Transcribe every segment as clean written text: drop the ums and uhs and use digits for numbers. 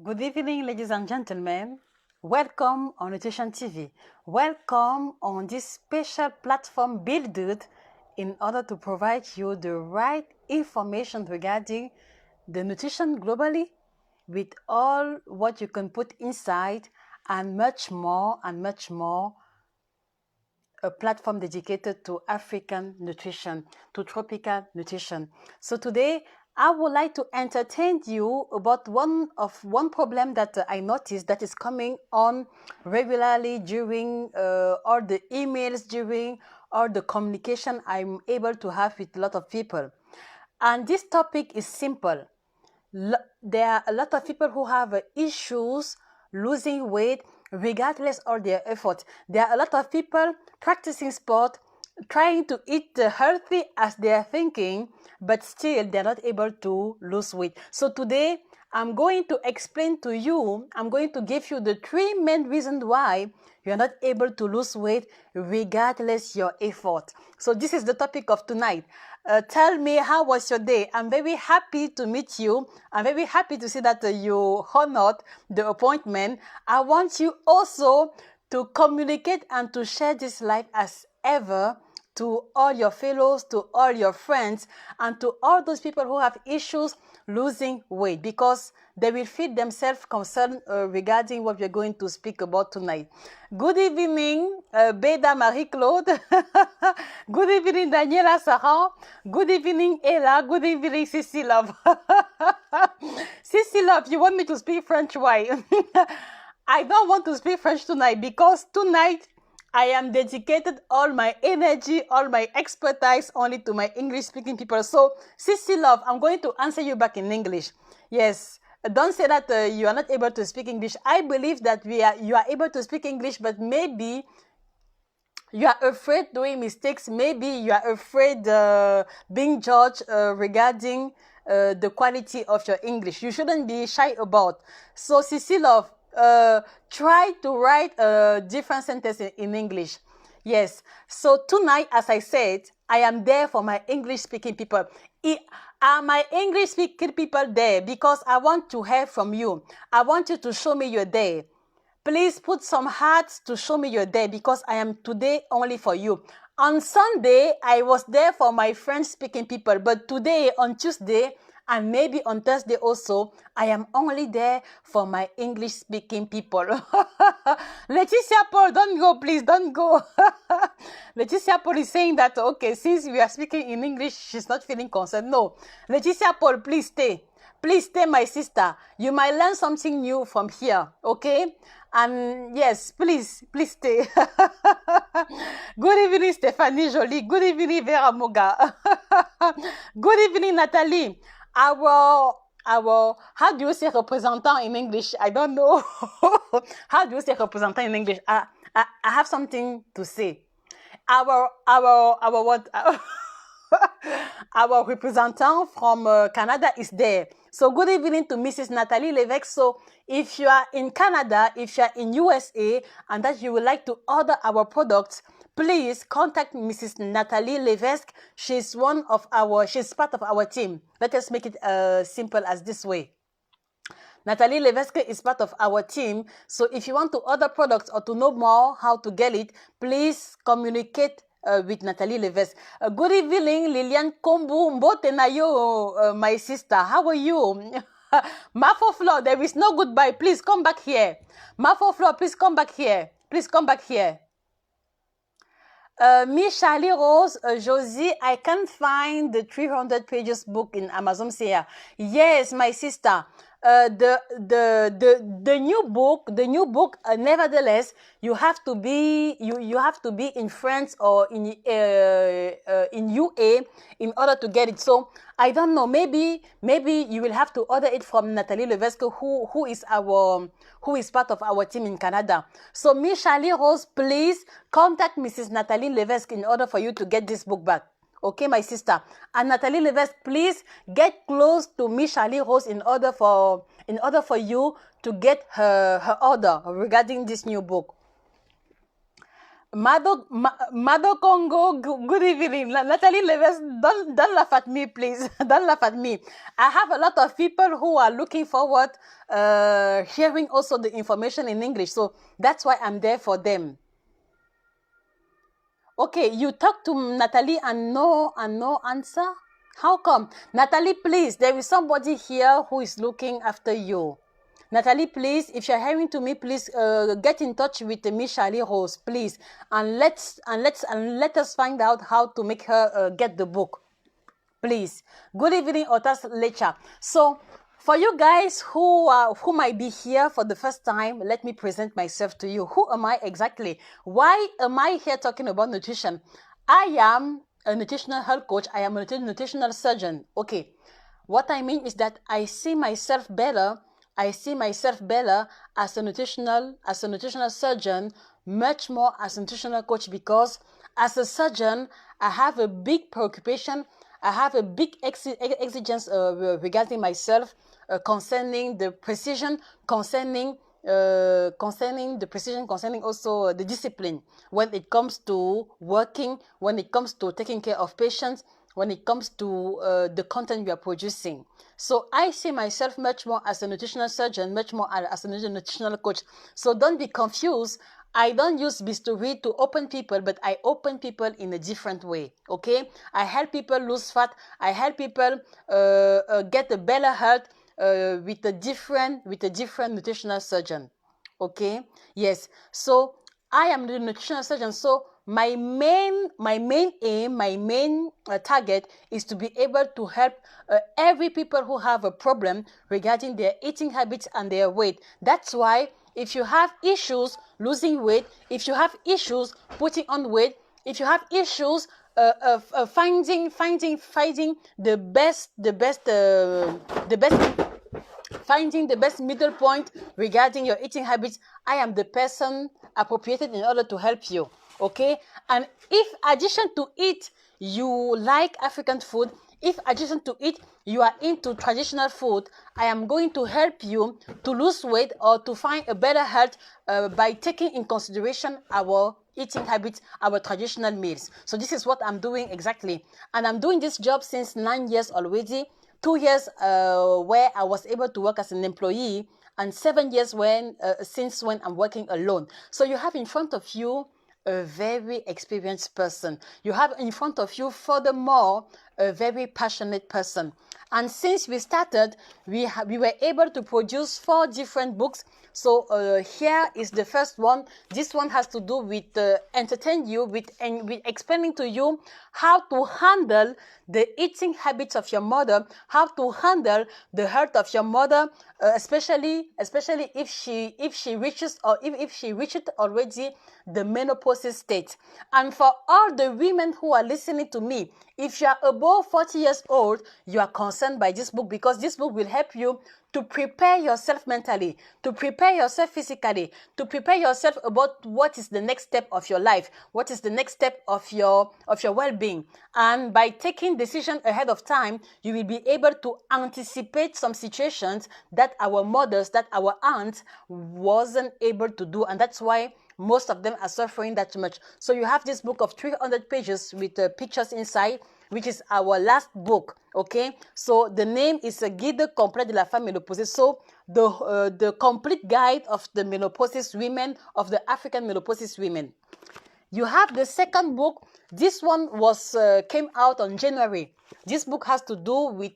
Good evening, ladies and gentlemen. Welcome on Nutrition TV. Welcome on this special platform built in order to provide you the right information regarding the nutrition globally with all what you can put inside and much more, a platform dedicated to African nutrition, to tropical nutrition. So today, I would like to entertain you about one problem that I noticed that is coming on regularly during all the emails, during all the communication I'm able to have with a lot of people. And this topic is simple. There are a lot of people who have issues losing weight regardless of their effort. There are a lot of people practicing sport, trying to eat healthy as they are thinking, but still they're not able to lose weight. So today, I'm going to explain to you, I'm going to give you the 3 main reasons why you're not able to lose weight regardless your effort. So this is the topic of tonight. Tell me, how was your day? I'm very happy to meet you. I'm very happy to see that you honored the appointment. I want you also to communicate and to share this life as ever to all your fellows, to all your friends, and to all those people who have issues losing weight, because they will feel themselves concerned regarding what we're going to speak about tonight. Good evening, Beda Marie-Claude. Good evening, Daniela Sarah. Good evening, Ella. Good evening, Cécile Love. Cécile Love, you want me to speak French? Why? I don't want to speak French tonight because tonight I am dedicated all my energy, all my expertise only to my English-speaking people. So, Cécile Love, I'm going to answer you back in English. Yes, don't say that you are not able to speak English. I believe that you are able to speak English, but maybe you are afraid doing mistakes. Maybe you are afraid being judged regarding the quality of your English. You shouldn't be shy about. So, Cécile Love, try to write a different sentence in English. Yes. So tonight, as I said, I am there for my English-speaking people. Are my English-speaking people there? Because I want to hear from you. I want you to show me you're there. Please put some hearts to show me you're there, because I am today only for you. On Sunday, I was there for my French-speaking people, but today, on Tuesday, and maybe on Thursday also, I am only there for my English-speaking people. Laetitia Paul, don't go, please, don't go. Laetitia Paul is saying that, okay, since we are speaking in English, she's not feeling concerned. No. Laetitia Paul, please stay. Please stay, my sister. You might learn something new from here, okay? And yes, please stay. Good evening, Stéphanie Jolie. Good evening, Vera Moga. Good evening, Nathalie. How do you say representant in English? I don't know. How do you say representant in English? I have something to say. Our what? Our representative from Canada is there. So good evening to Mrs. Nathalie Levesque. So if you are in Canada, if you are in USA, and that you would like to order our products, please contact Mrs. Nathalie Levesque. She's part of our team. Let us make it simple as this way. Nathalie Levesque is part of our team. So if you want to order products or to know more how to get it, please communicate with Nathalie Levesque. Good evening, Liliane Kombu Mbotenayo, my sister. How are you? Mafo Flo, there is no goodbye. Please come back here. Mafo Flo, please come back here. Please come back here. Miss Charlie Rose, Josie, I can't find the 300 pages book in Amazon Seya. Yes, my sister. The new book, nevertheless, you have to be in France or in UA in order to get it. So I don't know, maybe you will have to order it from Nathalie Levesque, who is part of our team in Canada. So Miss Charlie Rose, please contact Mrs. Nathalie Levesque in order for you to get this book back. Okay, my sister. And Nathalie Levesque, please get close to Miss Charlie Rose in order for you to get her order regarding this new book. Mado Congo, good evening. Nathalie Leves, don't laugh at me, please. Don't laugh at me. I have a lot of people who are looking forward hearing also the information in English. So that's why I'm there for them. Okay, you talk to Nathalie and no answer? How come? Nathalie, please, there is somebody here who is looking after you. Nathalie, please, if you're hearing to me, please get in touch with Miss Charlie Rose, please, and let us find out how to make her get the book, please. Good evening, Otas Lecha. So, for you guys who might be here for the first time, let me present myself to you. Who am I exactly? Why am I here talking about nutrition? I am a nutritional health coach. I am a nutritional surgeon. Okay, what I mean is that I see myself better. I see myself better as a nutritional surgeon, much more as a nutritional coach, because as a surgeon, I have a big preoccupation. I have a big exigence regarding myself concerning the precision, concerning also the discipline when it comes to working, when it comes to taking care of patients, when it comes to the content we are producing. So I see myself much more as a nutritional surgeon, much more as a nutritional coach. So don't be confused. I don't use bistoury to open people, but I open people in a different way, okay? I help people lose fat. I help people get a better health with a different nutritional surgeon, okay? Yes, so I am the nutritional surgeon. So my main aim, my main target is to be able to help every people who have a problem regarding their eating habits and their weight. That's why if you have issues losing weight, if you have issues putting on weight, if you have issues finding the best finding the best middle point regarding your eating habits, I am the person appropriated in order to help you, okay? And if addition to it, you like African food, if addition to it, you are into traditional food, I am going to help you to lose weight or to find a better health by taking in consideration our eating habits, our traditional meals. So this is what I'm doing exactly. And I'm doing this job since 9 years already. 2 years where I was able to work as an employee, and 7 years since when I'm working alone. So you have in front of you a very experienced person. You have in front of you, furthermore, a very passionate person. And since we started, we were able to produce 4 different books. So here is the first one. This one has to do with entertain you, with explaining to you how to handle the eating habits of your mother, how to handle the health of your mother, especially if she reaches already the menopause state. And for all the women who are listening to me, if you are above 40 years old, you are concerned by this book, because this book will help you to prepare yourself mentally, to prepare yourself physically, to prepare yourself about what is the next step of your life, what is the next step of your well-being. And by taking decision ahead of time, you will be able to anticipate some situations that our mothers, that our aunts wasn't able to do. And that's why most of them are suffering that much. So you have this book of 300 pages with pictures inside, which is our last book, okay? So the name is a Guide complet de la femme ménopausée. So the complete guide of the menopausis women, of the African menopausis women. You have the second book. This one came out on January. This book has to do with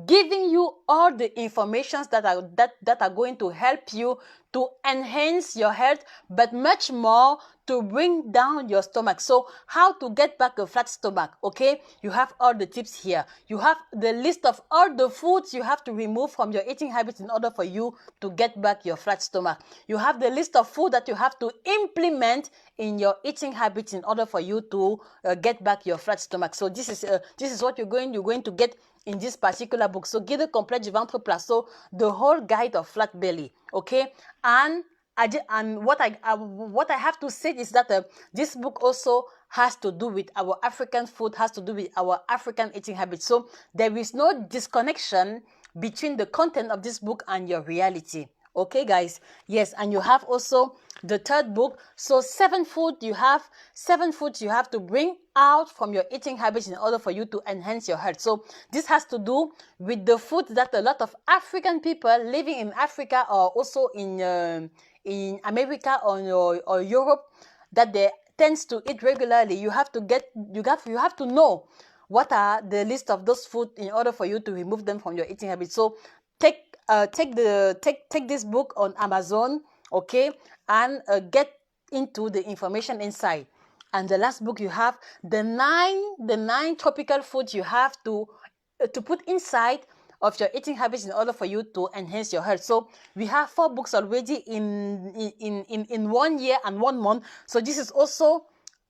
giving you all the informations that are going to help you to enhance your health, but much more to bring down your stomach. So how to get back a flat stomach, okay? You have all the tips here. You have the list of all the foods you have to remove from your eating habits in order for you to get back your flat stomach. You have the list of food that you have to implement in your eating habits in order for you to get back your flat stomach. So this is what you're going to get in this particular book. So Guide complet du ventre plat. So the whole guide of flat belly, okay? And what I have to say is that this book also has to do with our African food, has to do with our African eating habits. So there is no disconnection between the content of this book and your reality, Okay, guys. Yes, and you have also the third book. So 7 foods you have to bring out from your eating habits in order for you to enhance your health. So this has to do with the food that a lot of African people living in Africa or also in America or Europe that they tends to eat regularly. You have to know what are the list of those food in order for you to remove them from your eating habits. So take this book on Amazon, okay, and get into the information inside. And the last book, you have the nine tropical foods you have to put inside of your eating habits in order for you to enhance your health. So we have 4 books already in 1 year and 1 month. So this is also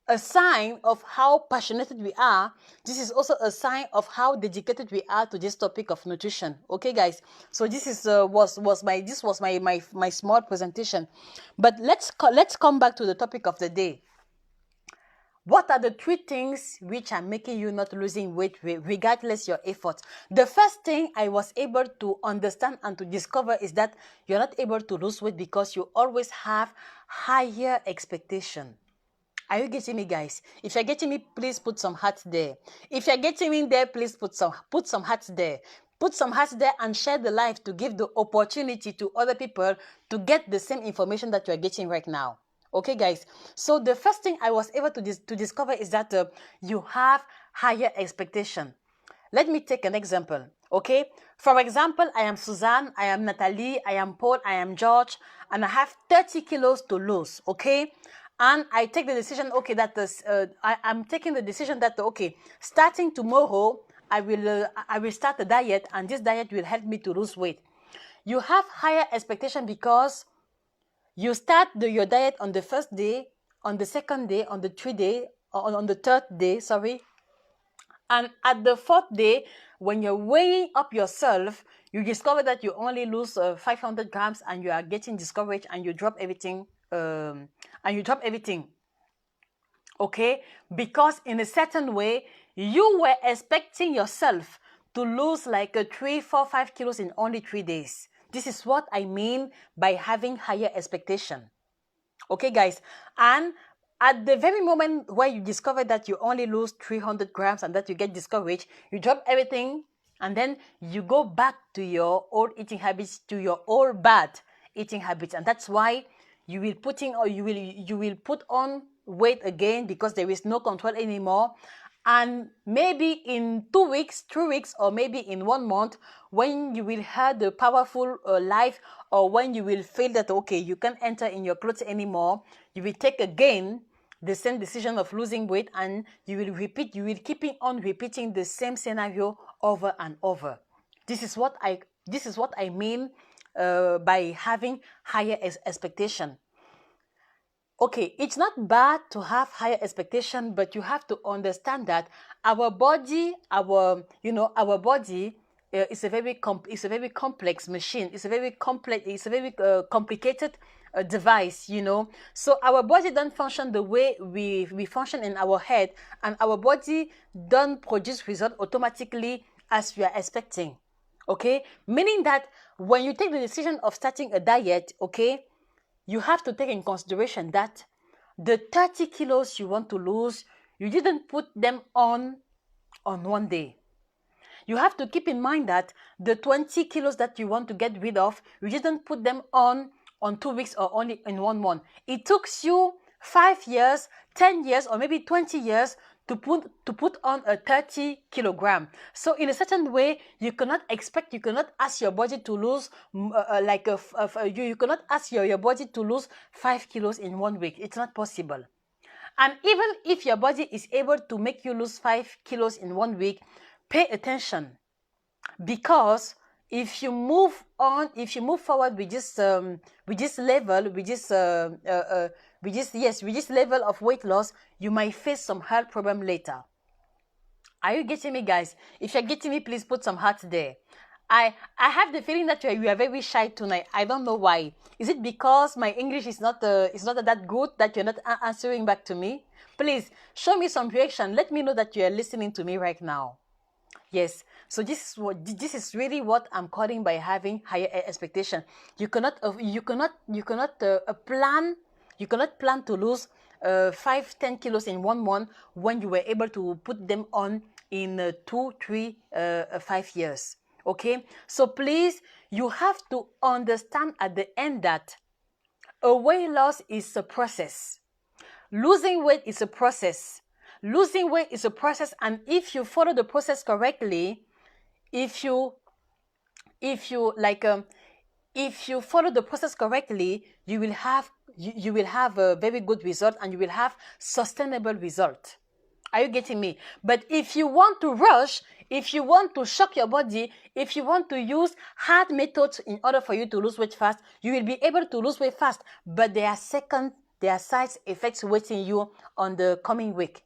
a sign of how passionate we are. This is also a sign of how dedicated we are to this topic of nutrition. Okay, guys. So this is was my small presentation. But let's come back to the topic of the day. What are the 3 things which are making you not losing weight regardless your efforts? The first thing I was able to understand and to discover is that you're not able to lose weight because you always have higher expectation. Are you getting me, guys? If you're getting me, please put some hearts there. If you're getting me there, please put some hearts there. Put some hearts there and share the live to give the opportunity to other people to get the same information that you're getting right now. Okay, guys. So the first thing I was able to discover is that you have higher expectation. Let me take an example. Okay. For example, I am Suzanne, I am Nathalie, I am Paul, I am George, and I have 30 kilos to lose. Okay. And I take the decision, okay, that I'm taking the decision that, okay, starting tomorrow, I will start a diet, and this diet will help me to lose weight. You have higher expectation because you start your diet on the first day, on the second day, on the third day, sorry. And at the 4th day, when you're weighing up yourself, you discover that you only lose 500 grams and you are getting discouraged and you drop everything. Okay, because in a certain way you were expecting yourself to lose like 3, 4, 5 kilos in only 3 days. This is what I mean by having higher expectation. Okay, guys. And at the very moment where you discover that you only lose 300 grams and that you get discouraged, you drop everything and then you go back to your old eating habits, to your old bad eating habits. And that's why you will put on weight again because there is no control anymore. And maybe in 2 weeks, 3 weeks, or maybe in 1 month, when you will have the powerful life, or when you will feel that, okay, you can't enter in your clothes anymore, you will take again the same decision of losing weight, and you will keep on repeating the same scenario over and over. This is what I mean by having higher expectation. Okay, it's not bad to have higher expectation, but you have to understand that our body is a very complex machine. It's a very complicated device, you know. So our body don't function the way we function in our head, and our body don't produce result automatically as we are expecting. Okay, meaning that when you take the decision of starting a diet, okay, you have to take in consideration that the 30 kilos you want to lose, you didn't put them on 1 day. You have to keep in mind that the 20 kilos that you want to get rid of, you didn't put them on 2 weeks or only in 1 month. It took you 5 years, 10 years, or maybe 20 years to put on a 30 kilogram. So in a certain way, you cannot ask your body to lose you cannot ask your body to lose 5 kilos in 1 week. It's not possible. And even if your body is able to make you lose 5 kilos in 1 week, pay attention, because if you move forward with this level of weight loss, you might face some health problem later. Are you getting me, guys? If you're getting me, please put some hearts there. I have the feeling that you are very shy tonight. I don't know why. Is it because my English is not that good that you're not answering back to me? Please show me some reaction. Let me know that you are listening to me right now. Yes. So this is really what I'm calling by having higher expectation. You cannot plan to lose 5-10 kilos in 1 month when you were able to put them on in 2, 3, 5 years. Okay, so please, you have to understand at the end that a weight loss is a process. Losing weight is a process. Losing weight is a process, and if you follow the process correctly, if you follow the process correctly, you will have a very good result, and you will have sustainable result. Are you getting me? But if you want to rush, if you want to shock your body, if you want to use hard methods in order for you to lose weight fast, you will be able to lose weight fast, but there are side effects waiting you on the coming week.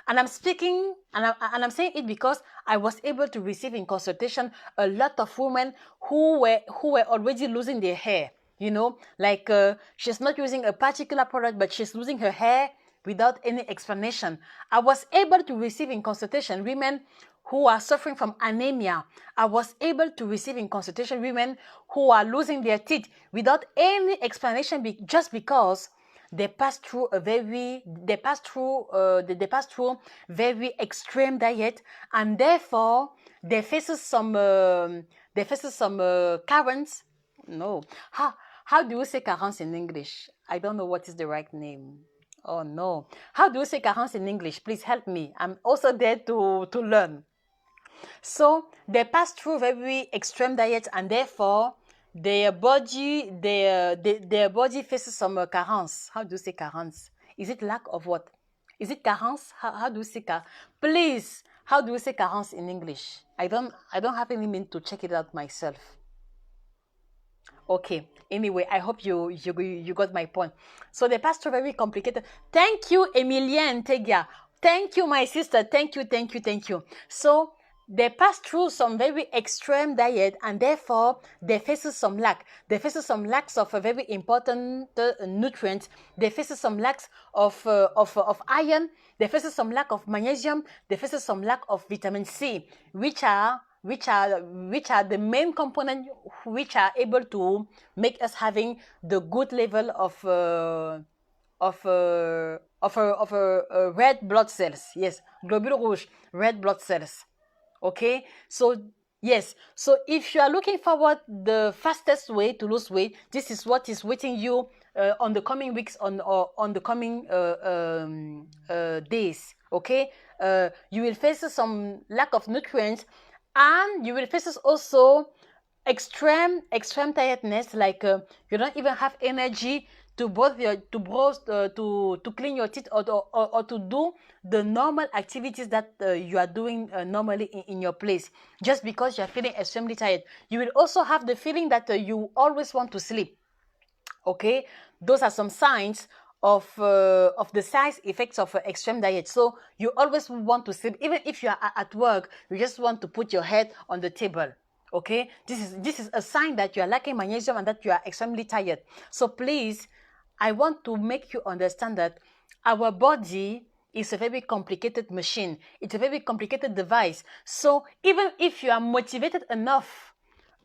And I'm speaking, and I'm saying it because I was able to receive in consultation a lot of women who were already losing their hair. You know, like she's not using a particular product, but she's losing her hair without any explanation. I was able to receive in consultation women who are suffering from anemia. I was able to receive in consultation women who are losing their teeth without any explanation, just because they passed through very extreme diet, and therefore they faces some carence. No, how do you say carence in English? I don't know what is the right name. Oh no, how do you say carence in English? Please help me. I'm also there to learn. So they pass through very extreme diet, and therefore their body faces some carence. How do you say carence? Is it lack of what? Is it carence? How do you say carence? Please, how do you say carence in English? I don't have any means to check it out myself. Okay, anyway, I hope you got my point. So they pass through very complicated. Thank you, Emilienne Tegia. Thank you, my sister. Thank you. So they pass through some very extreme diet, and therefore they face some lack. They face some lacks of a very important nutrient. They face some lacks of iron. They face some lack of magnesium. They face some lack of vitamin C, which are the main component which are able to make us having the good level of red blood cells. Yes, globule rouge, red blood cells. Okay, so yes, so if you are looking forward the fastest way to lose weight, this is what is waiting you on the coming weeks, on the coming days. Okay, you will face some lack of nutrients, and you will face also extreme tiredness, like you don't even have energy to clean your teeth, or to do the normal activities that you are doing normally in your place, just because you are feeling extremely tired. You will also have the feeling that you always want to sleep. Okay, those are some signs of the side effects of extreme diet. So you always want to sleep, even if you are at work. You just want to put your head on the table. Okay, this is a sign that you are lacking magnesium and that you are extremely tired. So please, I want to make you understand that our body is a very complicated machine. It's a very complicated device. So even if you are motivated enough,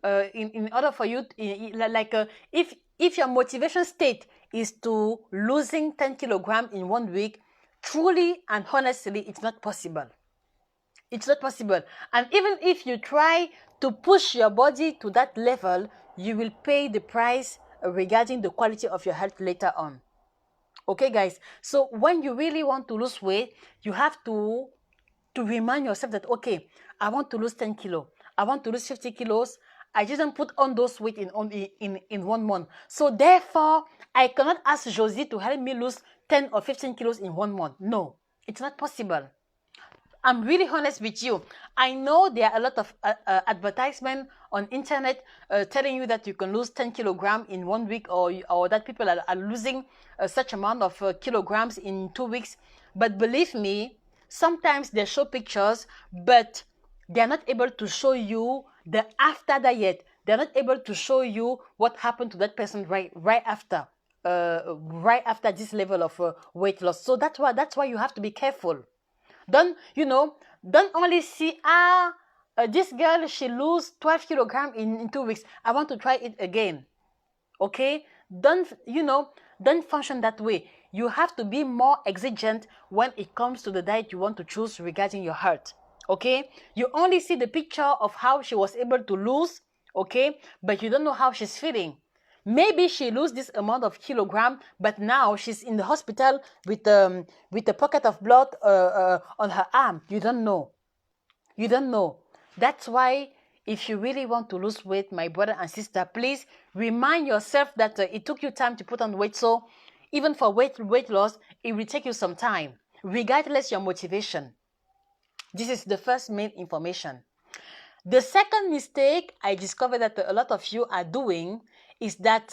in order for you, if your motivation state is to losing 10 kilograms in 1 week, truly and honestly, it's not possible. It's not possible. And even if you try to push your body to that level, you will pay the price regarding the quality of your health later on. Okay, guys? So when you really want to lose weight, you have to remind yourself that, okay, I want to lose 10 kilos. I want to lose 50 kilos. I didn't put on those weight in 1 month. So therefore, I cannot ask Josie to help me lose 10 or 15 kilos in 1 month. No, it's not possible. I'm really honest with you. I know there are a lot of advertisements on internet telling you that you can lose 10 kilograms in 1 week, or that people are losing such amount of kilograms in 2 weeks. But believe me, sometimes they show pictures, but they're not able to show you the after diet. They're not able to show you what happened to that person right after this level of weight loss. So that's why you have to be careful. Don't only see, This girl, she lose 12 kilograms in 2 weeks. I want to try it again. Okay? Don't, don't function that way. You have to be more exigent when it comes to the diet you want to choose regarding your health. Okay? You only see the picture of how she was able to lose, okay? But you don't know how she's feeling. Maybe she lose this amount of kilogram, but now she's in the hospital with a pocket of blood on her arm. You don't know. You don't know. That's why if you really want to lose weight, my brother and sister, please remind yourself that it took you time to put on weight. So even for weight loss, it will take you some time, regardless your motivation. This is the first main information. The second mistake I discovered that a lot of you are doing is that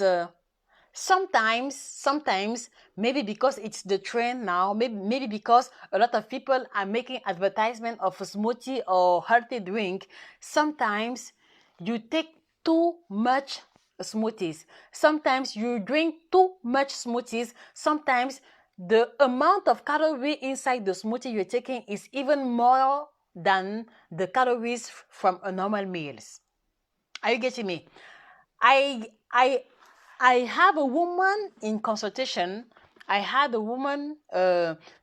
sometimes, maybe because it's the trend now, maybe because a lot of people are making advertisement of a smoothie or healthy drink, sometimes you take too much smoothies. Sometimes you drink too much smoothies. Sometimes the amount of calorie inside the smoothie you're taking is even more than the calories from a normal meals. Are you getting me? I have a woman in consultation. I had a woman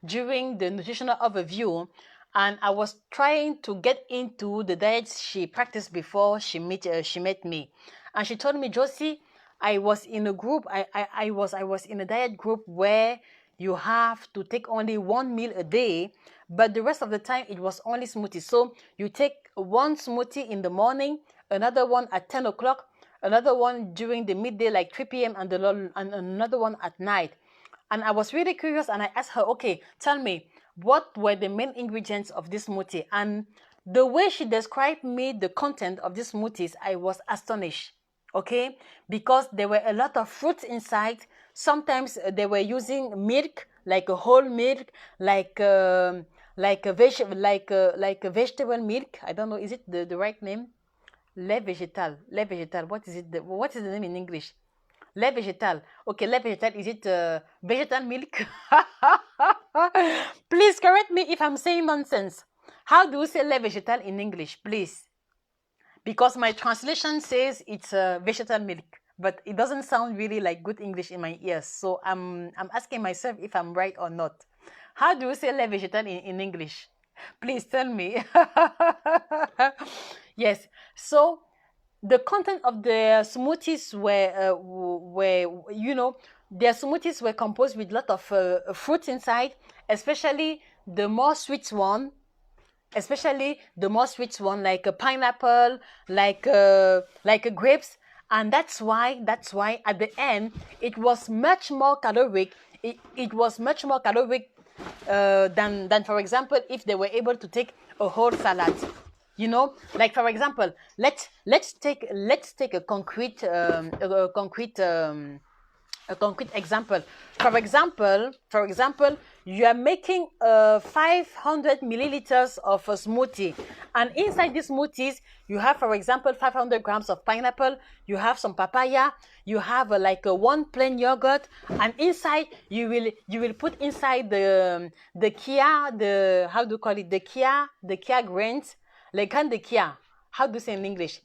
during the nutritional overview, and I was trying to get into the diets she practiced before she met me. And she told me, Josie, I was in a group, I was in a diet group where you have to take only one meal a day, but the rest of the time it was only smoothies. So you take one smoothie in the morning, another one at 10 o'clock, another one during the midday like 3 p.m. and another one at night. And I was really curious, and I asked her, okay, tell me, what were the main ingredients of this smoothie? And the way she described me the content of these smoothies, I was astonished, okay? Because there were a lot of fruits inside. Sometimes they were using milk, like a whole milk, like a vegetable milk. I don't know, is it the right name? Lait végétal. What is it? What is the name in English? Lait végétal. Okay, lait végétal. Is it vegetal milk? Please correct me if I'm saying nonsense. How do you say lait végétal in English, please? Because my translation says it's vegetal milk, but it doesn't sound really like good English in my ears. So I'm asking myself if I'm right or not. How do you say lait végétal in English? Please tell me. Yes. So the content of the smoothies their smoothies were composed with a lot of fruits inside, especially the more sweet one, like a pineapple, like grapes. And that's why at the end it was much more caloric. It was much more caloric than for example if they were able to take a whole salad. Like for example, let's take a concrete example. For example, you are making 500 milliliters of a smoothie, and inside these smoothies you have, for example, 500 grams of pineapple, you have some papaya, you have like one plain yogurt, and inside you will put inside the kia, how do you call it, the kia grains, like the kia. How do you say in English?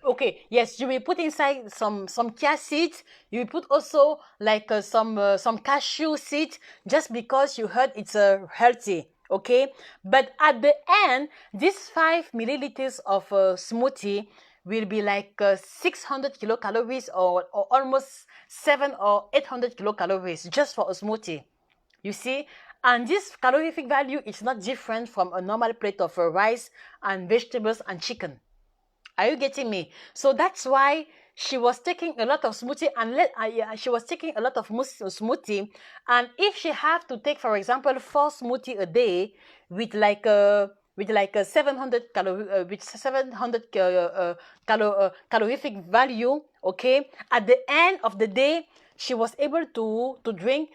Okay, yes, you will put inside some chia seeds. You will put also like some cashew seeds, just because you heard it's healthy. Okay, but at the end, this 5 milliliters of smoothie will be like 600 kilocalories or almost 700 or 800 kilocalories just for a smoothie. You see? And this calorific value is not different from a normal plate of rice and vegetables and chicken. Are you getting me? So that's why she was taking a lot of smoothie, and and if she have to take, for example, 4 smoothie a day with like a 700 calorific value, okay, at the end of the day she was able to drink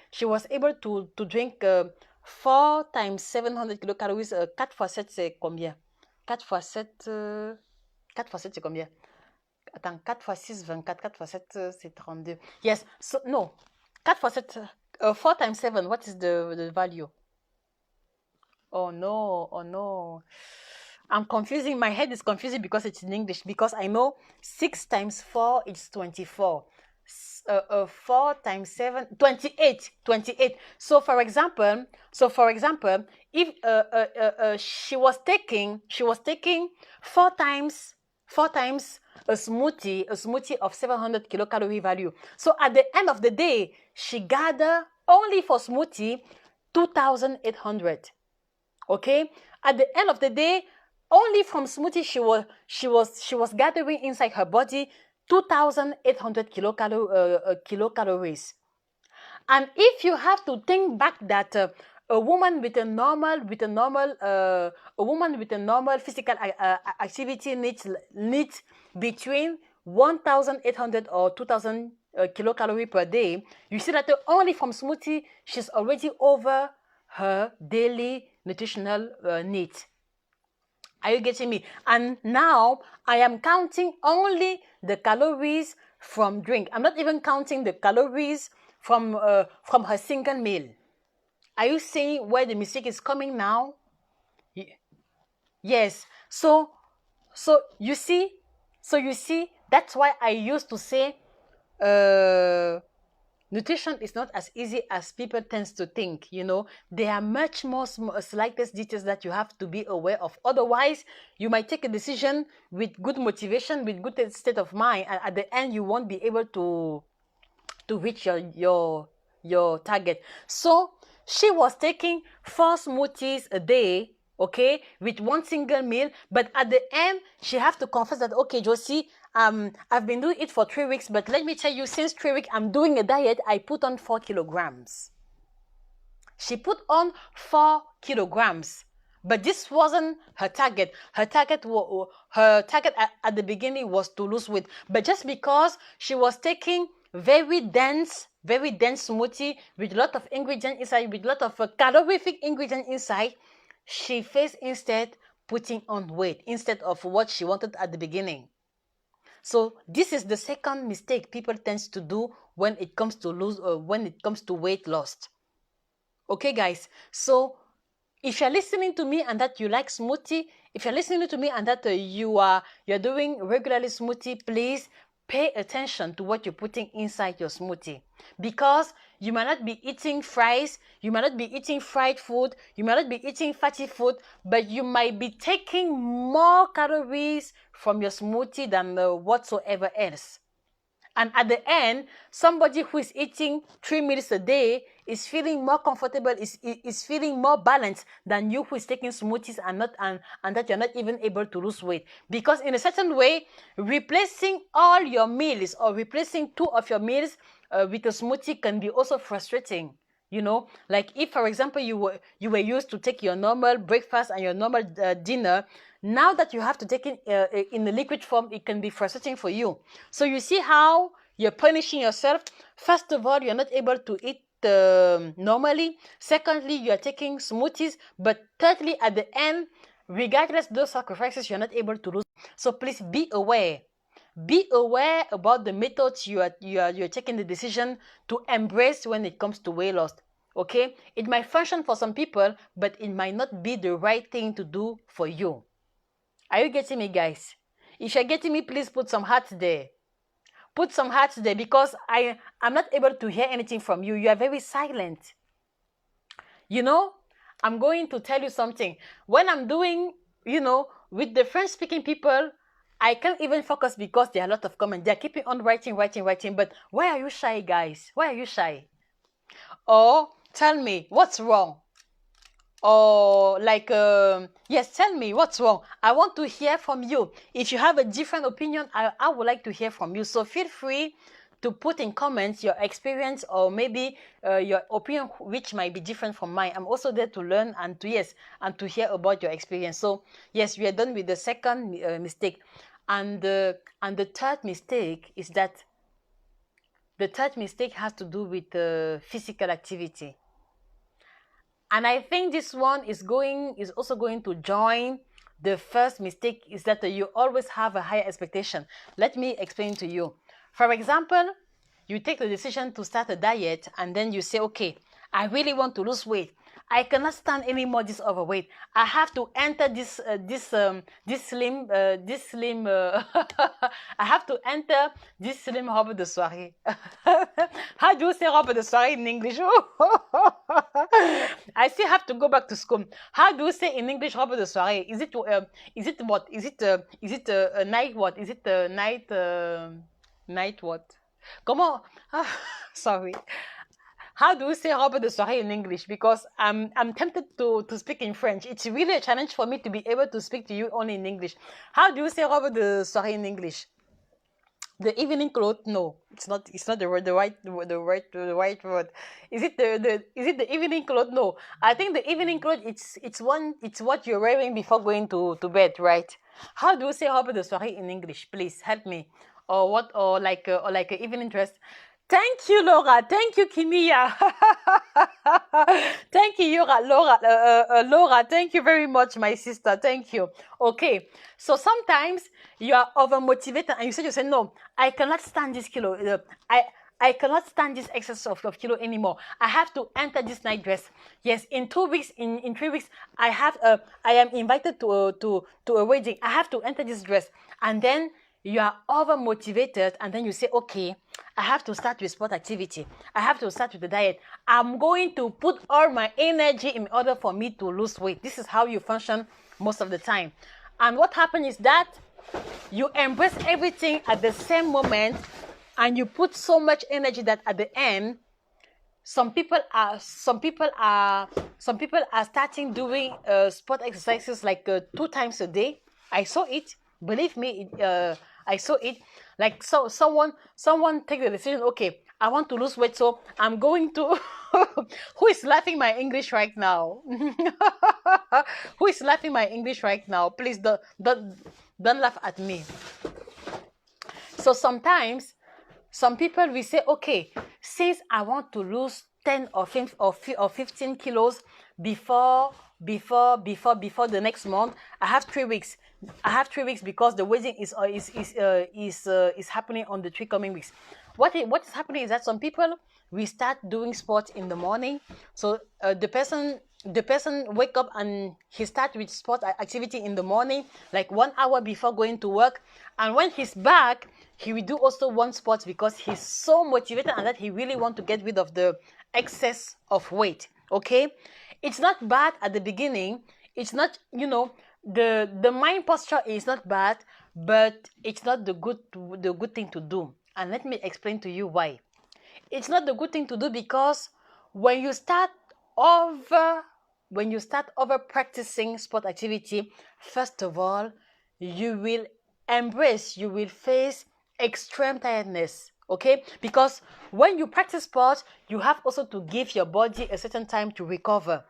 4 times 700 kilocalories. 4 fois 7 c'est combien? 4 fois 7 4 fois 7 c'est combien? Attends, 4 fois 6, 24. 4 fois 7 c'est 32. Yes, so no. 4 fois 7, 4 times 7, what is the value? Oh no. I'm confusing. My head is confusing because it's in English. Because I know 6 times 4 is 24. 4 times 7, 28. 28. So for example, if she was taking 4 times a smoothie of 700 kilocalorie value. So at the end of the day, she gathered only for smoothie 2,800. Okay, at the end of the day, only from smoothie she was gathering inside her body 2,800 kilocalories. And if you have to think back that a woman with a normal physical activity needs between 1,800 or 2,000 kilocalories per day, you see that only from smoothie she's already over her daily nutritional needs. Are you getting me? And now I am counting only the calories from drink. I'm not even counting the calories from her single meal. Are you seeing where the mistake is coming now? Yes. So you see, that's why I used to say nutrition is not as easy as people tend to think. You know, there are much more slightest details that you have to be aware of. Otherwise, you might take a decision with good motivation, with good state of mind, and at the end, you won't be able to reach your target. So she was taking 4 smoothies a day, okay, with 1 single meal. But at the end, she have to confess that, okay, Josie, I've been doing it for 3 weeks, but let me tell you, since 3 weeks, I'm doing a diet. I put on 4 kilograms. She put on 4 kilograms, but this wasn't her target. Her target at the beginning was to lose weight. But just because she was taking very dense smoothie with a lot of ingredients inside, with a lot of calorific ingredients inside, she faced instead putting on weight instead of what she wanted at the beginning. So this is the second mistake people tend to do when it comes to weight loss. Okay, guys. So if you're listening to me and that you like smoothie, if you're listening to me and that you're doing regularly smoothie, please pay attention to what you're putting inside your smoothie, because you might not be eating fries, you might not be eating fried food, you might not be eating fatty food, but you might be taking more calories from your smoothie than whatsoever else. And at the end, somebody who is eating 3 meals a day is feeling more comfortable, is feeling more balanced than you who is taking smoothies and that you're not even able to lose weight. Because in a certain way, replacing all your meals or replacing 2 of your meals with a smoothie can be also frustrating. You know, like if, for example, you were used to take your normal breakfast and your normal dinner, now that you have to take it in the liquid form, it can be frustrating for you. So you see how you're punishing yourself. First of all, you're not able to eat normally. Secondly, you're taking smoothies. But thirdly, at the end, regardless of those sacrifices, you're not able to lose. So please be aware. Be aware about the methods you're taking the decision to embrace when it comes to weight loss. Okay? It might function for some people, but it might not be the right thing to do for you. Are you getting me, guys? If you're getting me, please put some hearts there. Put some hearts there, because I'm not able to hear anything from you. You are very silent. You know, I'm going to tell you something. When I'm doing, with the French-speaking people, I can't even focus because there are a lot of comments. They're keeping on writing. But why are you shy, guys? Why are you shy? Or tell me, what's wrong? Or yes, tell me what's wrong. I want to hear from you. If you have a different opinion, I would like to hear from you. So feel free to put in comments your experience, or maybe your opinion, which might be different from mine. I'm also there to learn and to hear about your experience. So yes, we are done with the second mistake. And the third mistake is that the third mistake has to do with physical activity. And I think this one is also going to join the first mistake, is that you always have a higher expectation. Let me explain to you. For example, you take the decision to start a diet and then you say, okay, I really want to lose weight. I cannot stand anymore this overweight. I have to enter this slim I have to enter this slim robe de soirée. How do you say robe de soirée in English? I still have to go back to school. How do you say in English robe de soirée? Is it what? Is it a night what? Is it a night what? Comment? Sorry. How do you say robe de soirée in English? Because I'm tempted to speak in French. It's really a challenge for me to be able to speak to you only in English. How do you say robe de soirée in English? The evening clothes? No, it's not. It's not the right word. Is it the evening clothes? No, I think the evening clothes. It's what you're wearing before going to bed, right? How do you say robe de soirée in English? Please help me. Or what? Or like an evening dress. Thank you, Laura. Thank you, Kimia. Thank you, Laura. Thank you very much, my sister. Thank you. Okay. So sometimes you are overmotivated and you say, no, I cannot stand this kilo. I cannot stand this excess of kilo anymore. I have to enter this night dress. Yes, in 2 weeks, in 3 weeks, I am invited to a wedding. I have to enter this dress. And then you are over motivated and then you say, okay, I have to start with sport activity. I have to start with the diet. I'm going to put all my energy in order for me to lose weight. This is how you function most of the time. And what happens is that you embrace everything at the same moment and you put so much energy that at the end, some people are starting doing sport exercises like 2 times a day. I saw it. Believe me, I saw it. Like someone take the decision. Okay, I want to lose weight, so I'm going to. Who is laughing my English right now? Who is laughing my English right now? Please don't laugh at me. So sometimes some people will say, okay, since I want to lose 10 or 15 kilos before the next month, I have 3 weeks. I have 3 weeks because the wedding is happening on the 3 coming weeks. What is happening is that some people will start doing sports in the morning. So the person wake up and he start with sport activity in the morning, like 1 hour before going to work. And when he's back, he will do also one sport because he's so motivated and that he really want to get rid of the excess of weight. Okay, it's not bad at the beginning. It's not, the mind posture is not bad, but it's not the good thing to do. And let me explain to you why. It's not the good thing to do because when you start over practicing sport activity, first of all, you will face extreme tiredness. Okay, because when you practice sport, you have also to give your body a certain time to recover.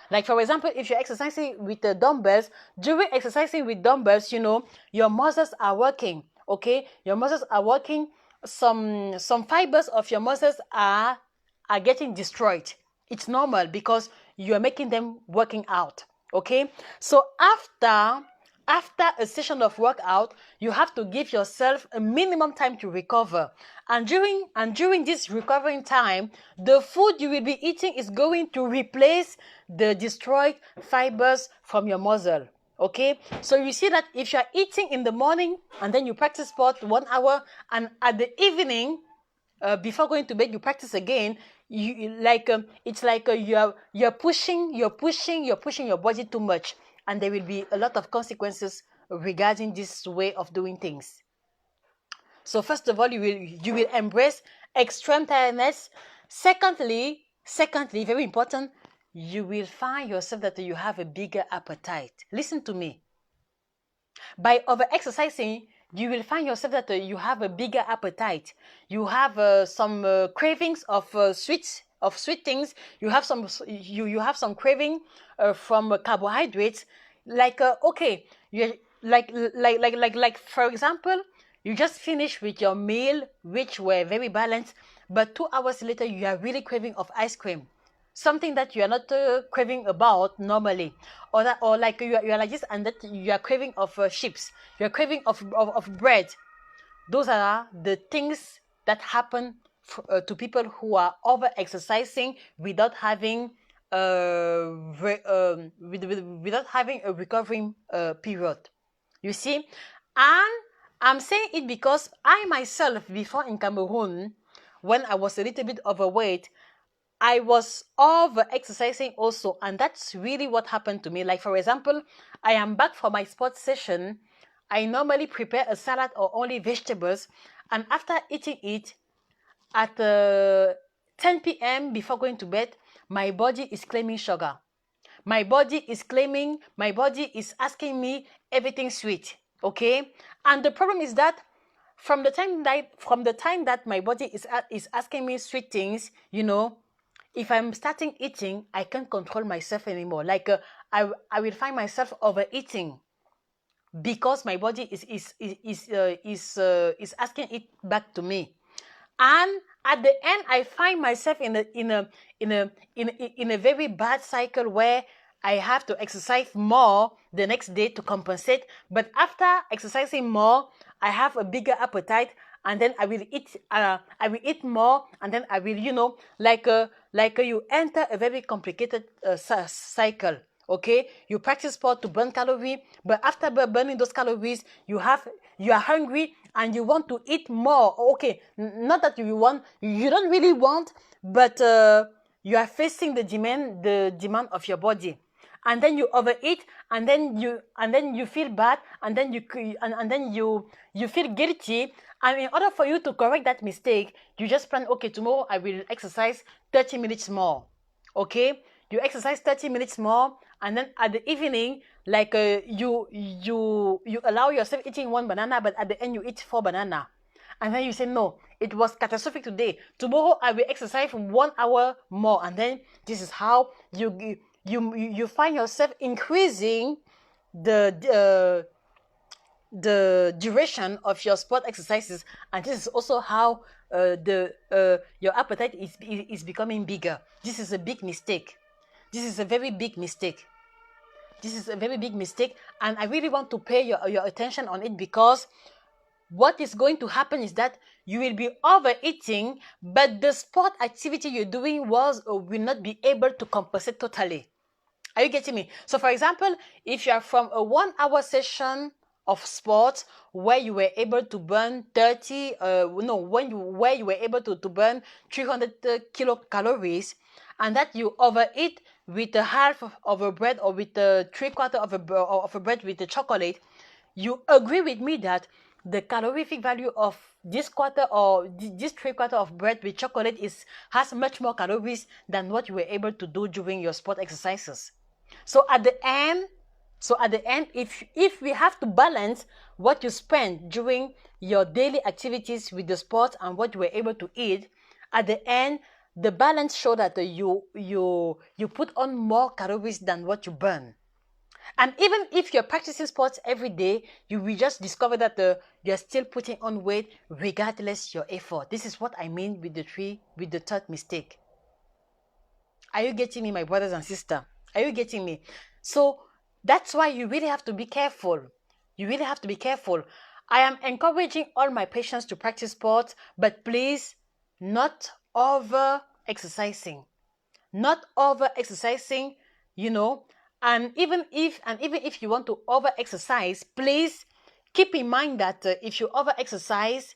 Like, for example, if you're exercising with the dumbbells, during exercising with dumbbells, your muscles are working, okay? Your muscles are working. Some fibers of your muscles are getting destroyed. It's normal because you're making them working out, okay? So after a session of workout, you have to give yourself a minimum time to recover. And during this recovering time, the food you will be eating is going to replace the destroyed fibers from your muscle. Okay? So you see that if you are eating in the morning and then you practice sport 1 hour, and at the evening, before going to bed, you practice again, it's like you're pushing your body too much. And there will be a lot of consequences regarding this way of doing things. So first of all, you will embrace extreme tiredness. Secondly, very important, you will find yourself that you have a bigger appetite. Listen to me. By over-exercising, you will find yourself that you have a bigger appetite. You have some cravings of sweet things. You have some craving from carbohydrates. Like you like for example, you just finished with your meal, which were very balanced, but 2 hours later you are really craving of ice cream, something that you are not craving about normally, or like you are like this, and that you are craving of chips, you are craving of bread. Those are the things that happen to people who are over exercising without having without having a recovering period. You see, and I'm saying it because I myself, before in Cameroon, when I was a little bit overweight, I was over exercising also, and that's really what happened to me. Like, for example, I am back for my sports session. I normally prepare a salad or only vegetables, and after eating it at 10 p.m. before going to bed, my body is claiming sugar. My body is asking me everything sweet, okay? And the problem is that from the time that my body is asking me sweet things, you know, if I'm starting eating, I can't control myself anymore. Like I will find myself overeating because my body is asking it back to me. And at the end, I find myself in a very bad cycle where I have to exercise more the next day to compensate. But after exercising more, I have a bigger appetite, and then I will eat more, and then I will, you know, you enter a very complicated cycle. Okay, you practice sport to burn calories, but after burning those calories, you are hungry and you want to eat more. Okay, not that you don't really want, but you are facing the demand of your body, and then you overeat, and then you feel bad, and then you feel guilty. And in order for you to correct that mistake, you just plan, okay, tomorrow I will exercise 30 minutes more. Okay, you exercise 30 minutes more, and then at the evening, like you allow yourself eating 1 banana, but at the end you eat 4 banana, and then you say, no, it was catastrophic today. Tomorrow I will exercise 1 hour more, and then this is how you find yourself increasing the duration of your sport exercises, and this is also how your appetite is becoming bigger. This is a big mistake. This is a very big mistake. This is a very big mistake, and I really want to pay your attention on it, because what is going to happen is that you will be overeating, but the sport activity you're doing will not be able to compensate totally. Are you getting me? So, for example, if you are from a 1 hour session of sports where you were able to burn where you were able to burn 300 kilocalories, and that you overeat with a half of a bread or with a 3/4 of a bread with the chocolate, you agree with me that the calorific value of this quarter or this 3/4 of bread with chocolate has much more calories than what you were able to do during your sport exercises. So at the end, if we have to balance what you spend during your daily activities with the sport and what you were able to eat, at the end, the balance shows that you put on more calories than what you burn. And even if you're practicing sports every day, you will just discover that you're still putting on weight regardless your effort. This is what I mean with the third mistake. Are you getting me, my brothers and sisters? Are you getting me? So that's why you really have to be careful. You really have to be careful. I am encouraging all my patients to practice sports, but please, not over exercising. Not over exercising, you know. And even if you want to over exercise, please keep in mind that if you over exercise,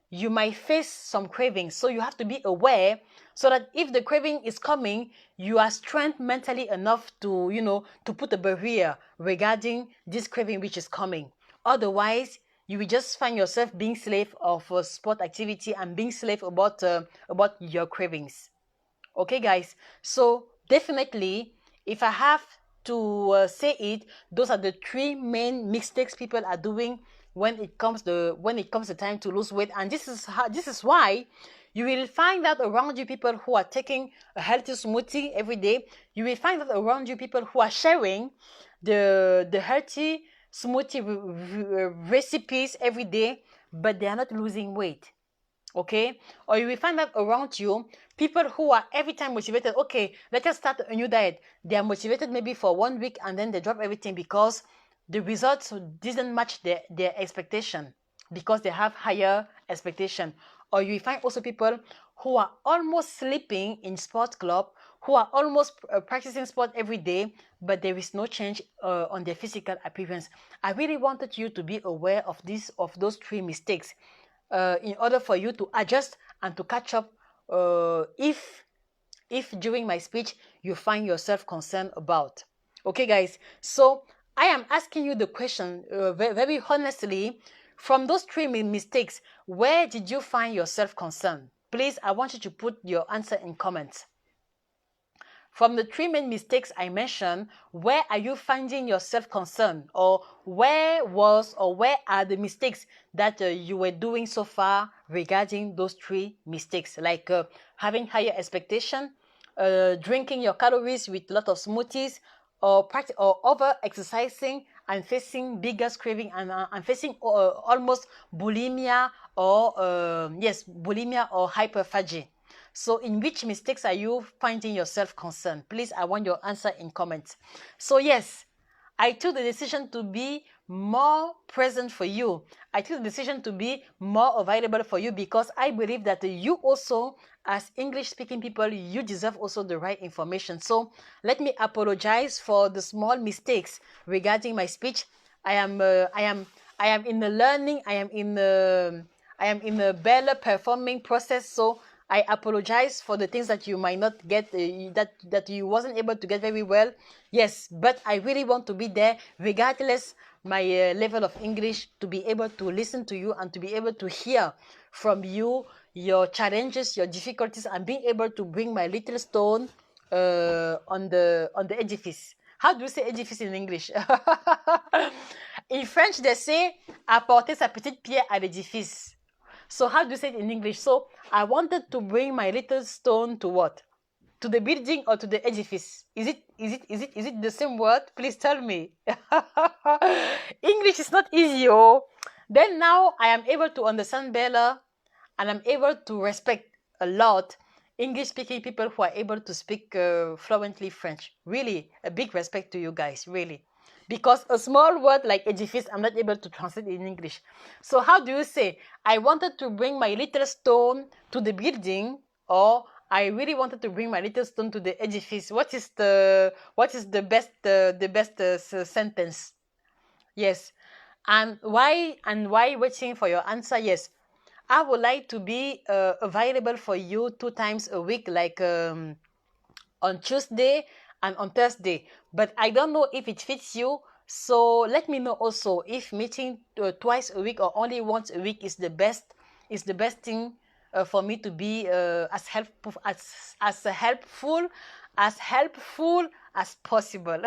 you might face some cravings. So you have to be aware, so that if the craving is coming, you are strong mentally enough to, you know, to put a barrier regarding this craving which is coming. Otherwise, you will just find yourself being slave of sport activity and being slave about your cravings. Okay, guys. So definitely, if I have to say it, those are the 3 main mistakes people are doing when it comes the time to lose weight. And this is why you will find that around you people who are taking a healthy smoothie every day. You will find that around you people who are sharing the healthy smoothie recipes every day, but they are not losing weight. Okay? Or you will find that around you, people who are every time motivated, okay, let us start a new diet. They are motivated maybe for 1 week, and then they drop everything because the results didn't match their expectation, because they have higher expectation. Or you will find also people who are almost sleeping in sports club, who are almost practicing sport every day, but there is no change on their physical appearance. I really wanted you to be aware of those 3 mistakes in order for you to adjust and to catch up if during my speech you find yourself concerned about. Okay, guys, so I am asking you the question very honestly. From those 3 mistakes, where did you find yourself concerned? Please, I want you to put your answer in comments. From the 3 main mistakes I mentioned, where are you finding yourself concerned? Or where are the mistakes that you were doing so far regarding those 3 mistakes? Like having higher expectation, drinking your calories with a lot of smoothies, or over-exercising and facing bigger craving and facing almost bulimia or, bulimia or hyperphagy. So in which mistakes are you finding yourself concerned? Please, I want your answer in comments. So yes, I took the decision to be more present for you. I took the decision to be more available for you because I believe that you also, as English-speaking people, you deserve also the right information. So let me apologize for the small mistakes regarding my speech. I am in the learning. I am in the better performing process. So I apologize for the things that you might not get, that you wasn't able to get very well. Yes, but I really want to be there, regardless my level of English, to be able to listen to you and to be able to hear from you your challenges, your difficulties, and being able to bring my little stone on the edifice. How do you say edifice in English? In French, they say apporter sa petite pierre à l'édifice. So how do you say it in English? So I wanted to bring my little stone to what? To the building or to the edifice? Is it the same word? Please tell me. English is not easy, oh. Then now I am able to understand better, and I'm able to respect a lot English-speaking people who are able to speak fluently French. Really, a big respect to you guys, really. Because a small word like edifice, I'm not able to translate in English. So how do you say, I wanted to bring my little stone to the building, or I really wanted to bring my little stone to the edifice? What is the best sentence? Yes. And why waiting for your answer? Yes. I would like to be available for you 2 times a week, like on Tuesday and on Thursday, but I don't know if it fits you. So let me know also if meeting twice a week or only once a week is the best thing for me to be as helpful as possible.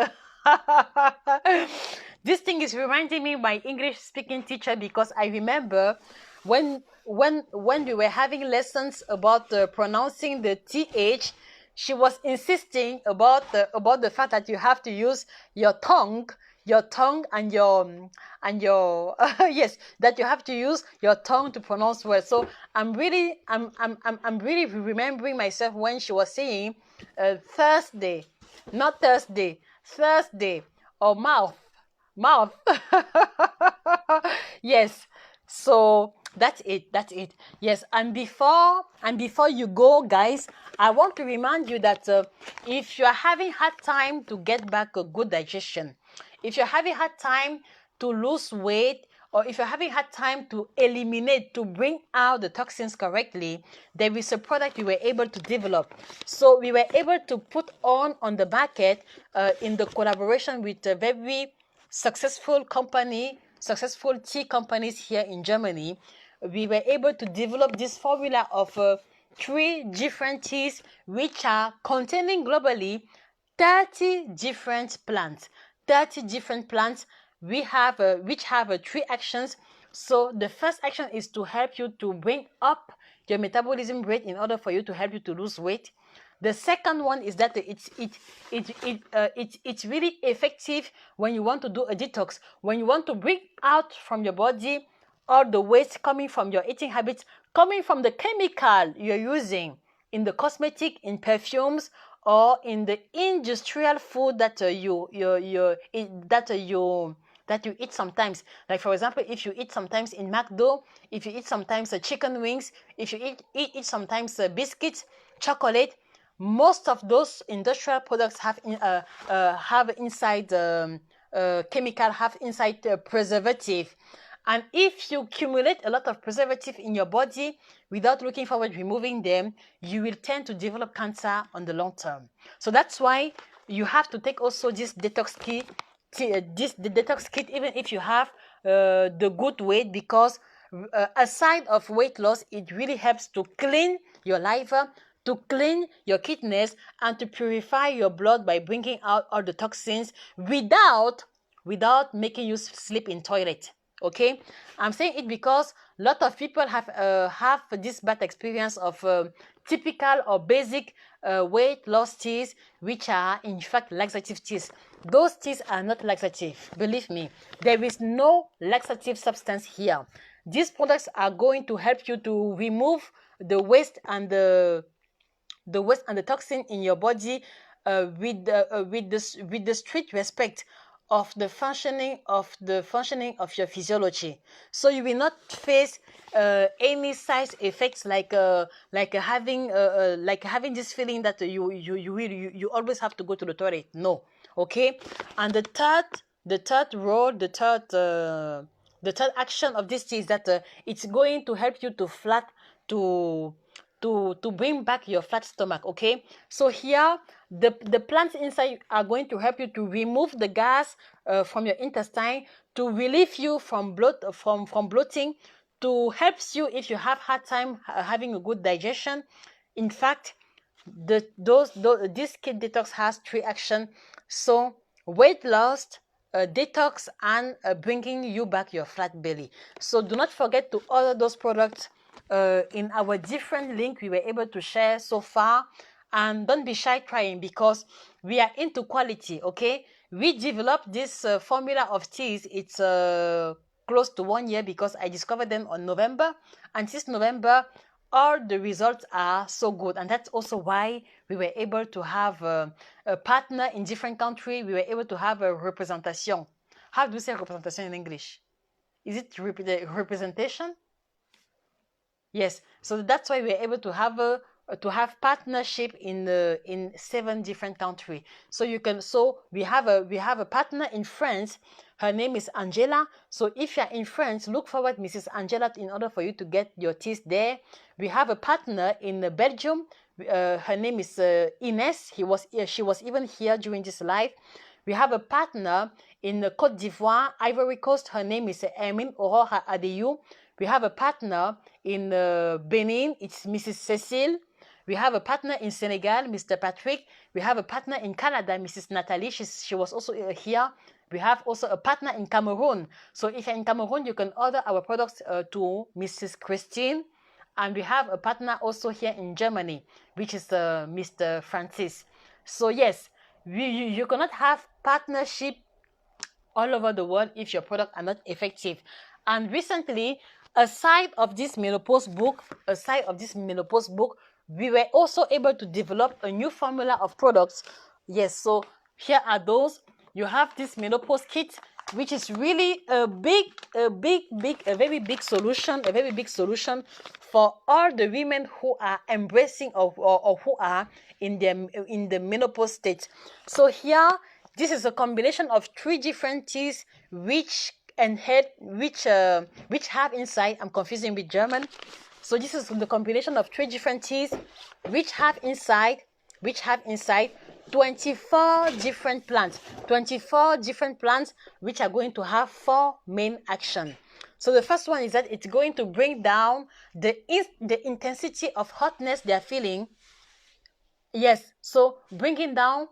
This thing is reminding me of my English speaking teacher, because I remember when we were having lessons about pronouncing the TH, she was insisting about the fact that you have to use your tongue and your yes, that you have to use your tongue to pronounce words. So I'm really remembering myself when she was saying Thursday, not Thursday, Thursday, or mouth. Yes. So that's it. Yes. And before you go, guys, I want to remind you that if you are having hard time to get back a good digestion, if you're having hard time to lose weight, or if you're having hard time to eliminate, to bring out the toxins correctly, there is a product we were able to develop. So we were able to put on the market in the collaboration with a very successful tea companies here in Germany. We were able to develop this formula of 3 different teas, which are containing globally 30 different plants. 30 different plants which have 3 actions. So the first action is to help you to bring up your metabolism rate in order for you to help you to lose weight. The second one is that it's really effective when you want to do a detox, when you want to bring out from your body all the waste coming from your eating habits, coming from the chemical you're using in the cosmetic, in perfumes, or in the industrial food that you eat sometimes. Like, for example, if you eat sometimes in McDo, if you eat sometimes chicken wings, if you eat sometimes biscuits, chocolate, most of those industrial products have inside chemical, have inside preservative. And if you accumulate a lot of preservative in your body without looking forward to removing them, you will tend to develop cancer on the long term. So that's why you have to take also this detox kit, the detox kit, even if you have the good weight, because aside of weight loss, it really helps to clean your liver, to clean your kidneys, and to purify your blood by bringing out all the toxins without making you sleep in toilet. Okay, I'm saying it because a lot of people have this bad experience of typical or basic weight loss teas, which are in fact laxative teas. Those teas are not laxative. Believe me, there is no laxative substance here. These products are going to help you to remove the waste and the toxin in your body with the strict respect of the functioning of your physiology. So you will not face any side effects like having this feeling that you always have to go to the toilet. No. Okay. And the third action of this is that it's going to help you to bring back your flat stomach. Okay, so here the plants inside are going to help you to remove the gas from your intestine, to relieve you from bloating, to help you if you have hard time having a good digestion. In fact, this kit detox has 3 actions: so weight loss, detox, and bringing you back your flat belly. So do not forget to order those products in our different link we were able to share so far, and don't be shy trying, because we are into quality. Okay, we developed this formula of teas. It's close to 1 year, because I discovered them on November, and since November all the results are so good. And that's also why we were able to have a partner in different countries. We were able to have a representation. How do you say representation in English? Is it representation? Yes, so that's why we're able to have partnership in 7 different countries. So we have a partner in France. Her name is Angela. So if you're in France, look forward Mrs. Angela in order for you to get your teas there. We have a partner in Belgium. Her name is Ines. She was even here during this live. We have a partner in Côte d'Ivoire, Ivory Coast. Her name is Herminec Aurora Adeyu. We have a partner in Benin. It's Mrs. Cécile. We have a partner in Senegal, Mr. Patrick. We have a partner in Canada, Mrs. Nathalie. She was also here. We have also a partner in Cameroon. So if you're in Cameroon, you can order our products to Mrs. Christine. And we have a partner also here in Germany, which is Mr. Francis. So yes, you cannot have partnership all over the world if your products are not effective. And recently, aside of this menopause book, we were also able to develop a new formula of products. Yes, so here are those. You have this menopause kit, which is really a very big solution for all the women who are embracing or who are in the menopause state. So here, this is a combination of 3 different teas which have inside, I'm confusing with German. So this is the combination of 3 different teas which have inside 24 different plants. 24 different plants which are going to have 4 main actions. So the first one is that it's going to bring down the intensity of hotness they are feeling. Yes, so bringing down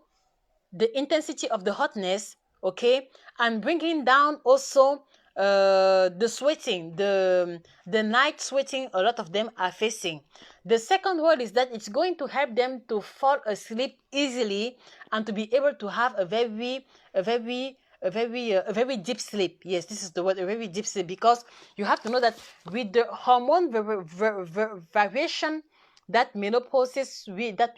the intensity of the hotness, okay, and bringing down also the sweating, the night sweating a lot of them are facing. The second one is that it's going to help them to fall asleep easily and to be able to have a very deep sleep. Yes, this is the word, a very deep sleep, because you have to know that with the hormone variation that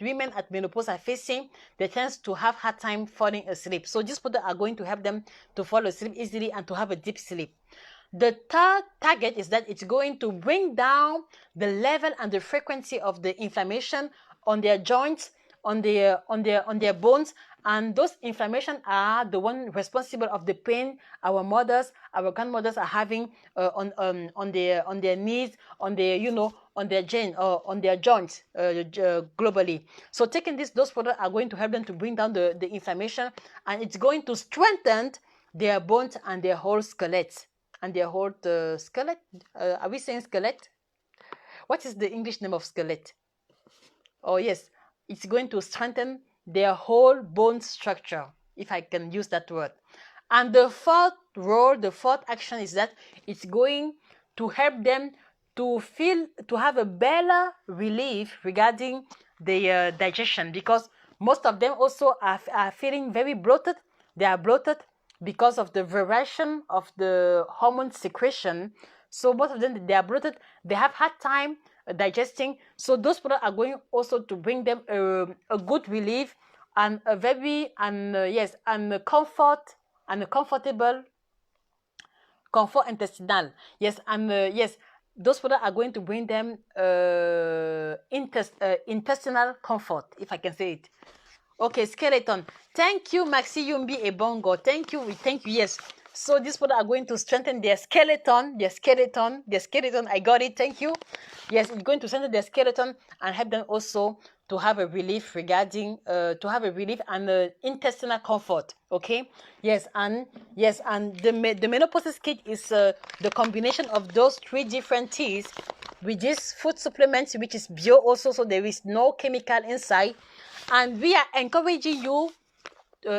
women at menopause are facing, they tend to have hard time falling asleep. So these products are going to help them to fall asleep easily and to have a deep sleep. The third target is that it's going to bring down the level and the frequency of the inflammation on their joints, their bones, and those inflammation are the one responsible of the pain our mothers, our grandmothers are having on their knees, on their on their joints globally. So taking those products are going to help them to bring down the inflammation, and it's going to strengthen their bones and their whole skeleton. And their whole skeleton. Are we saying skeleton? What is the English name of skeleton? Oh yes, it's going to strengthen their whole bone structure, if I can use that word. And the fourth role, the fourth action is that it's going to help them to have a better relief regarding their digestion, because most of them also are feeling very bloated. They are bloated because of the variation of the hormone secretion. So most of them, they are bloated. They have had time digesting. So those products are going also to bring them a good relief and a very comfortable comfort intestinal. Yes, and yes, those products are going to bring them intestinal comfort, if I can say it. Okay, skeleton. Thank you, Maxi Yumbi Ebongo. Thank you. Yes. So these products are going to strengthen their skeleton. I got it. Thank you. Yes, it's going to strengthen their skeleton and help them also to have a relief regarding and intestinal comfort. Okay. Yes, and the menopause kit is the combination of those 3 different teas with this food supplements, which is bio also, so there is no chemical inside. And we are encouraging you,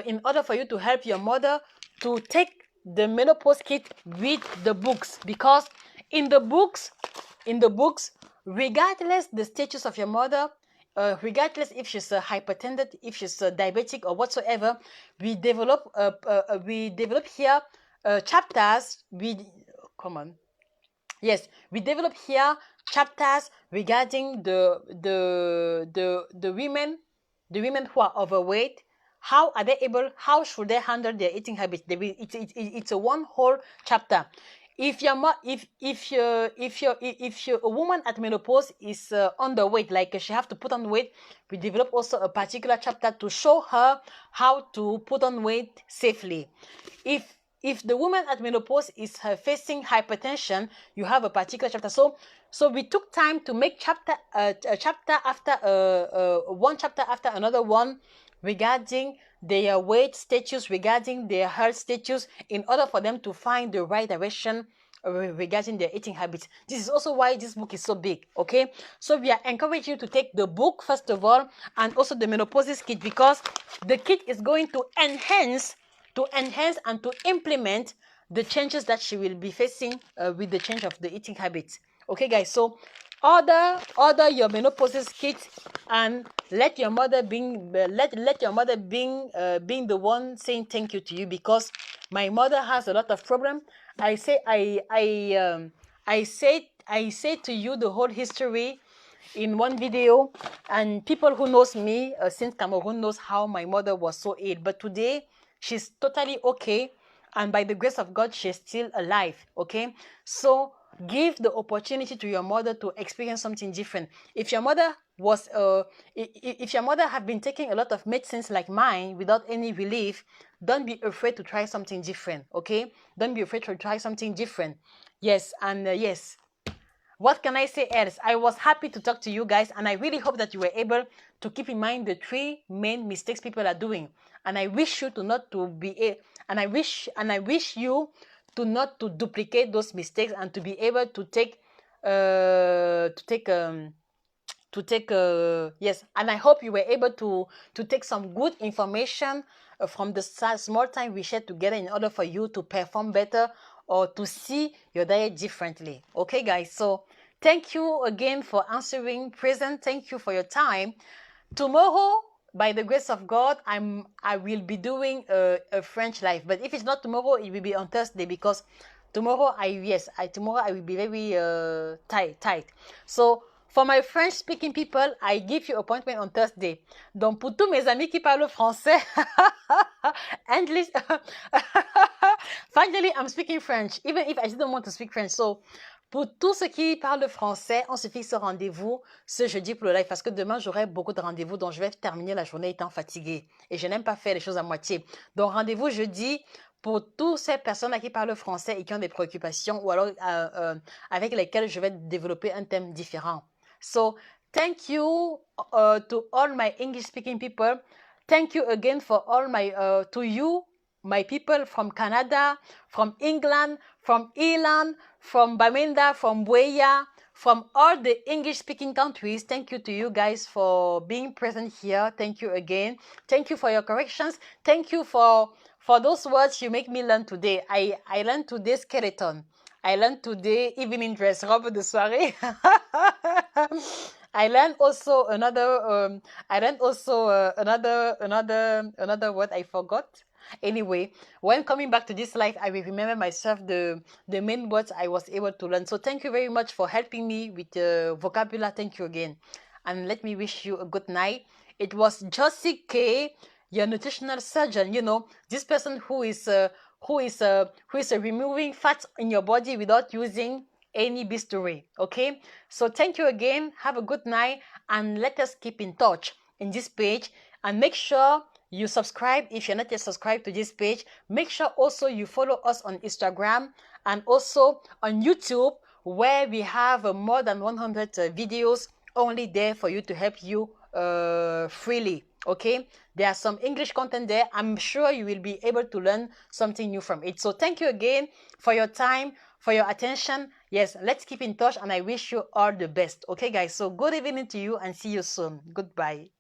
in order for you to help your mother, to take the menopause kit with the books, because in the books, regardless the status of your mother, regardless if she's hypertensive, if she's diabetic or whatsoever, we develop here chapters. We develop here chapters regarding the women who are overweight. How are they able? How should they handle their eating habits? It's a one whole chapter. If a woman at menopause is underweight, like she have to put on weight, we develop also a particular chapter to show her how to put on weight safely. If the woman at menopause is facing hypertension, you have a particular chapter. So we took time to make one chapter after another one regarding their weight status, regarding their health status, in order for them to find the right direction regarding their eating habits. This is also why this book is so big. Okay, so we are encouraging you to take the book first of all, and also the menopause kit, because the kit is going to enhance and to implement the changes that she will be facing with the change of the eating habits. Okay, guys, so order your menopause kit and let your mother being the one saying thank you to you, because my mother has a lot of problem. I say to you the whole history in one video, and people who knows me since Cameroon knows how my mother was so ill, but today she's totally okay, and by the grace of God she's still alive. Okay, so give the opportunity to your mother to experience something different. If your mother have been taking a lot of medicines like mine without any relief, don't be afraid to try something different. Okay, don't be afraid to try something different. Yes, and yes, what can I say else? I was happy to talk to you guys, and I really hope that you were able to keep in mind the 3 main mistakes people are doing. And I wish you to not to duplicate those mistakes, and to be able to take yes, and I hope you were able to take some good information from the small time we shared together, in order for you to perform better or to see your diet differently. Okay, guys, so thank you again for answering present. Thank you for your time. Tomorrow, by the grace of God, I will be doing a French live, but if it's not tomorrow, it will be on Thursday, because tomorrow I will be very tight. So for my French speaking people, I give you appointment on Thursday. Donc pour tous mes amis qui parlent français, English, finally I'm speaking French, even if I didn't want to speak French. So Pour tous ceux qui parlent français, on se fixe au rendez-vous ce jeudi pour le live parce que demain, j'aurai beaucoup de rendez-vous, donc je vais terminer la journée étant fatiguée. Et je n'aime pas faire les choses à moitié. Donc, rendez-vous jeudi pour toutes ces personnes qui parlent français et qui ont des préoccupations ou alors avec lesquelles je vais développer un thème différent. So, thank you to all my English-speaking people. Thank you again for all to you, my people from Canada, from England, from Ireland, from Bamenda, from Buea, from all the English-speaking countries. Thank you to you guys for being present here. Thank you again. Thank you for your corrections. Thank you for those words you make me learn today. I learned today skeleton. I learned today evening dress, robe de soirée. I learned also another another word I forgot. Anyway, when coming back to this life, I will remember myself the main words I was able to learn. So thank you very much for helping me with the vocabulary. Thank you again. And let me wish you a good night. It was Josie K, your nutritional surgeon. You know, this person who is removing fats in your body without using any bistoury. Okay, so thank you again. Have a good night, and let us keep in touch in this page, and make sure you subscribe if you're not yet subscribed to this page. Make sure also you follow us on Instagram and also on YouTube, where we have more than 100 videos only there for you to help you freely. Okay, there are some English content there. I'm sure you will be able to learn something new from it. So thank you again for your time, for your attention. Yes, let's keep in touch, and I wish you all the best. Okay, guys, so good evening to you and see you soon. Goodbye.